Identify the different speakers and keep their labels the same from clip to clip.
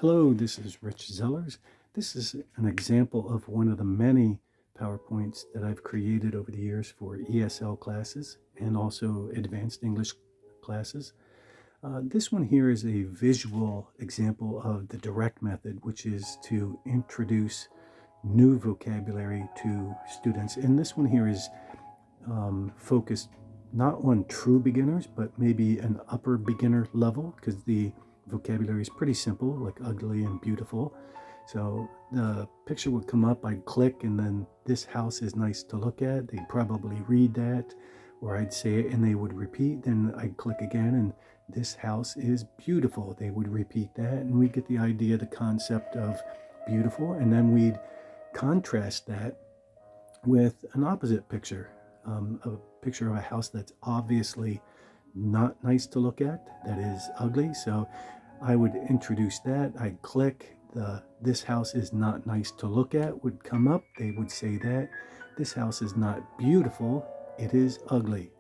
Speaker 1: Hello, this is Rich Zellers. This is an example of one of the many PowerPoints that I've created over the years for ESL classes and also advanced English classes. This one here is a visual example of the direct method, which is to introduce new vocabulary to students. And this one here is focused not on true beginners, but maybe an upper beginner level, because the vocabulary is pretty simple, like ugly and beautiful. So the picture would come up, I'd click, and then this house is nice to look at. They'd probably read that, or I'd say it and they would repeat. Then I'd click again and this house is beautiful. They would repeat that, and we get the idea, the concept of beautiful. And then we'd contrast that with an opposite picture, a picture of a house that's obviously not nice to look at, that is ugly. So I would introduce that. I'd click, this house is not nice to look at would come up. They would say that this house is not beautiful, it is ugly.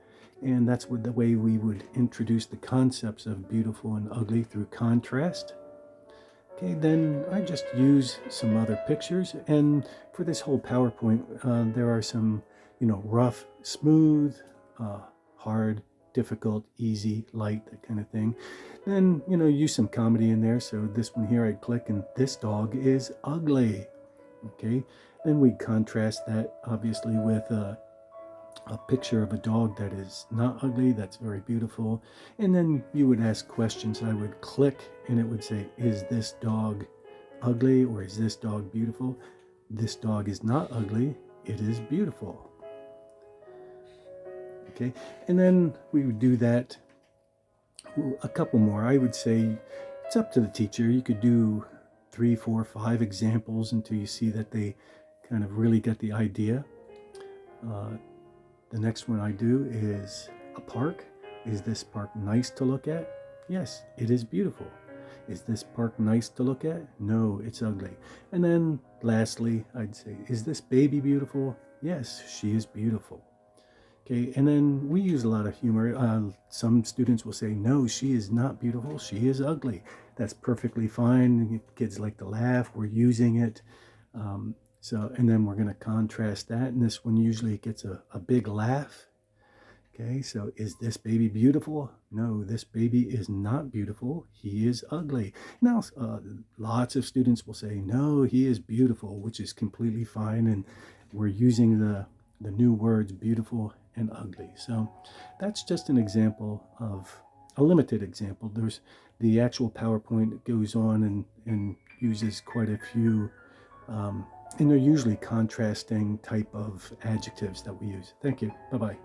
Speaker 1: And that's the way we would introduce the concepts of beautiful and ugly, through contrast. Okay, then I just use some other pictures, and for this whole PowerPoint, there are some, rough, smooth, hard, difficult, easy, light, that kind of thing. Then, use some comedy in there. So this one here, I'd click, and this dog is ugly. Okay, then we contrast that obviously with a picture of a dog that is not ugly, that's very beautiful. And then you would ask questions. I would click and it would say, is this dog ugly, or is this dog beautiful? This dog is not ugly, it is beautiful. Okay, and then we would do that a couple more. I would say it's up to the teacher. You could do 3, 4, 5 examples until you see that they kind of really get the idea. The next one I do is a park. Is this park nice to look at? Yes, it is beautiful. Is this park nice to look at? No, it's ugly. And then lastly, I'd say, is this baby beautiful? Yes, she is beautiful. Okay, and then we use a lot of humor. Some students will say, no, she is not beautiful, she is ugly. That's perfectly fine. Kids like to laugh. We're using it. And then we're going to contrast that, and this one usually gets a big laugh. Okay, so is this baby beautiful? No, this baby is not beautiful. He is ugly. Now, lots of students will say, no, he is beautiful, which is completely fine, and we're using the new words beautiful and ugly. So that's just an example of a limited example. There's the actual PowerPoint goes on and uses quite a few and they're usually contrasting type of adjectives that we use. Thank you. Bye-bye.